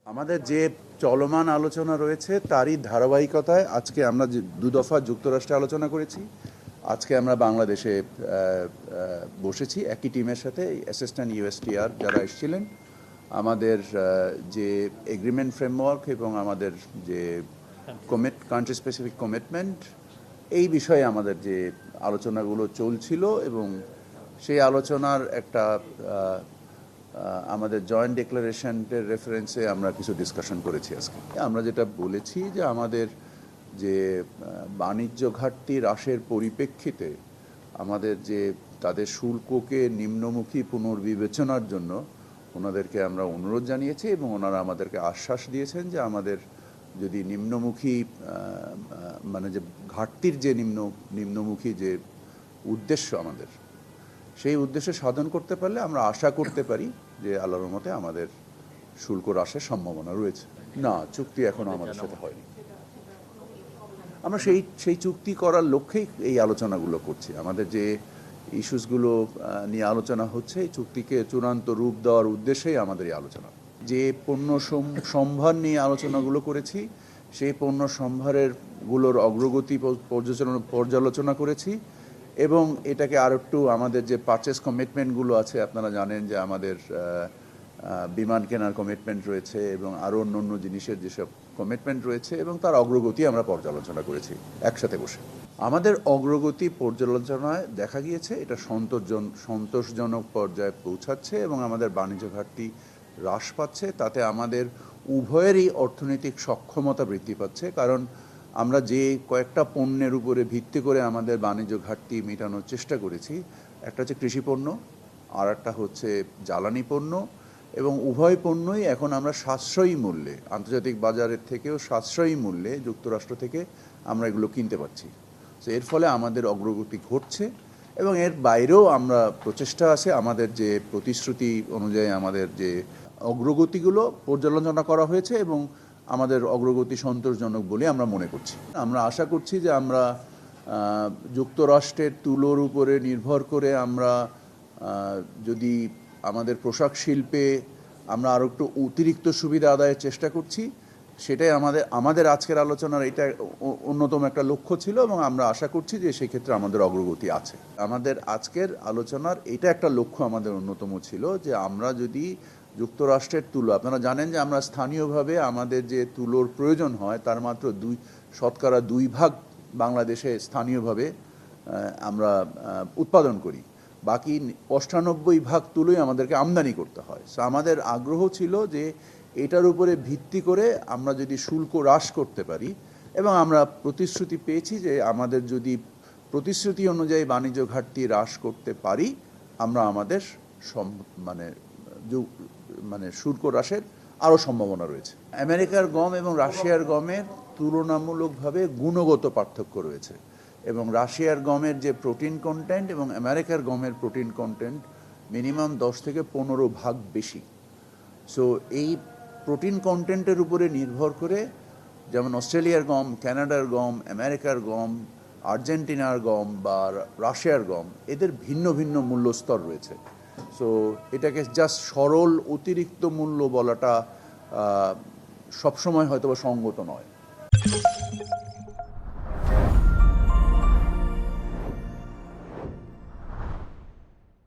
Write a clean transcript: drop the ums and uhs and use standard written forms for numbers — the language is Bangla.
আমাদের যে চলমান আলোচনা রয়েছে তারই ধারাবাহিকতায় আজকে আমরা যে দুদফা যুক্তরাষ্ট্রে আলোচনা করেছি। আজকে আমরা বাংলাদেশে বসেছি একই টিমের সাথে অ্যাসিস্ট্যান্ট ইউএসটিআর যারা এসেছিলেন। আমাদের যে এগ্রিমেন্ট ফ্রেমওয়ার্ক এবং আমাদের যে কান্ট্রি স্পেসিফিক কমিটমেন্ট, এই বিষয়ে আমাদের যে আলোচনাগুলো চলছিল এবং সেই আলোচনার একটা আমাদের জয়েন্ট ডিক্লারেশনের রেফারেন্সে আমরা কিছু ডিসকাশন করেছি আজকে। আমরা যেটা বলেছি যে আমাদের যে বাণিজ্য ঘাটতি হ্রাসের পরিপ্রেক্ষিতে আমাদের যে তাদের শুল্ককে নিম্নমুখী পুনর্বিবেচনার জন্য ওনাদেরকে আমরা অনুরোধ জানিয়েছি এবং ওনারা আমাদেরকে আশ্বাস দিয়েছেন যে আমাদের যদি নিম্নমুখী মানে যে ঘাটতির যে নিম্নমুখী যে উদ্দেশ্য আমাদের, সেই উদ্দেশ্য সাধন করতে পারলে আমরা আশা করতে পারি যে আল্লাহর রহমতে আমাদের শুল্ক হ্রাসের সম্ভাবনা রয়েছে। না, চুক্তি এখনো আমাদের সাথে হয়নি। আমরা সেই চুক্তি করার লক্ষ্যেই এই আলোচনাগুলো করছি। আমাদের যে ইস্যুসগুলো নিয়ে আলোচনা হচ্ছে, এই চুক্তিকে চূড়ান্ত রূপ দেওয়ার উদ্দেশ্যেই আমাদের এই আলোচনা। যে পণ্য সম্ভার নিয়ে আলোচনাগুলো করেছি, সেই পণ্য সম্ভারের অগ্রগতি পর্যালোচনা করেছি এবং এটাকে আর একটু আমাদের যে পারচেস কমিটমেন্টগুলো আছে, আপনারা জানেন যে আমাদের বিমান কেনার কমিটমেন্ট রয়েছে এবং আরও অন্য জিনিসের যেসব কমিটমেন্ট রয়েছে এবং তার অগ্রগতি আমরা পর্যালোচনা করেছি একসাথে বসে। আমাদের অগ্রগতি পর্যালোচনায় দেখা গিয়েছে এটা সন্তোষজনক পর্যায়ে পৌঁছাচ্ছে এবং আমাদের বাণিজ্য ঘাটতি হ্রাস পাচ্ছে। তাতে আমাদের উভয়েরই অর্থনৈতিক সক্ষমতা বৃদ্ধি পাচ্ছে, কারণ আমরা যে কয়েকটা পণ্যের উপরে ভিত্তি করে আমাদের বাণিজ্য ঘাটতি মেটানোর চেষ্টা করেছি, একটা হচ্ছে কৃষি পণ্য, আর একটা হচ্ছে জ্বালানি পণ্য, এবং উভয় পণ্যই এখন আমরা সাশ্রয়ী মূল্যে, আন্তর্জাতিক বাজারের থেকেও সাশ্রয়ী মূল্যে যুক্তরাষ্ট্র থেকে আমরা এগুলো কিনতে পারছি। তো এর ফলে আমাদের অগ্রগতি ঘটছে এবং এর বাইরেও আমরা প্রচেষ্টা আছে। আমাদের যে প্রতিশ্রুতি অনুযায়ী আমাদের যে অগ্রগতিগুলো পর্যালোচনা করা হয়েছে এবং আমাদের অগ্রগতি সন্তোষজনক বলে আমরা মনে করছি। আমরা আশা করছি যে আমরা যুক্তরাষ্ট্রের তুলোর উপরে নির্ভর করে আমরা যদি আমাদের পোশাক শিল্পে আমরা আরও একটু অতিরিক্ত সুবিধা আদায়ের চেষ্টা করছি, সেটাই আমাদের আজকের আলোচনার এটা অন্যতম একটা লক্ষ্য ছিল এবং আমরা আশা করছি যে সেই ক্ষেত্রে আমাদের অগ্রগতি আছে। আমাদের আজকের আলোচনার এটা একটা লক্ষ্য আমাদের অন্যতম ছিল যে আমরা যদি যুক্তরাষ্ট্রের তুলো, আপনারা জানেন যে আমরা স্থানীয়ভাবে আমাদের যে তুলোর প্রয়োজন হয় তার মাত্র 2% বাংলাদেশে স্থানীয়ভাবে আমরা উৎপাদন করি, বাকি 98% তুলোই আমাদেরকে আমদানি করতে হয়। সো আমাদের আগ্রহ ছিল যে এটার উপরে ভিত্তি করে আমরা যদি শুল্ক হ্রাস করতে পারি, এবং আমরা প্রতিশ্রুতি পেয়েছি যে আমাদের যদি প্রতিশ্রুতি অনুযায়ী বাণিজ্য ঘাটতি হ্রাস করতে পারি, আমরা আমাদের মানে শুল্ক হ্রাসের আরও সম্ভাবনা রয়েছে। আমেরিকার গম এবং রাশিয়ার গমের তুলনামূলকভাবে গুণগত পার্থক্য রয়েছে এবং রাশিয়ার গমের যে প্রোটিন কন্টেন্ট এবং আমেরিকার গমের প্রোটিন কন্টেন্ট মিনিমাম 10 থেকে 15 বেশি। সো এই প্রোটিন কন্টেন্টের উপরে নির্ভর করে যেমন অস্ট্রেলিয়ার গম, কানাডার গম, আমেরিকার গম, আর্জেন্টিনার গম বা রাশিয়ার গম, এদের ভিন্ন ভিন্ন মূল্যস্তর রয়েছে। সো এটাকে জাস্ট সরল অতিরিক্ত মূল্য বলাটা সবসময় হয়তো বা সঙ্গত নয়।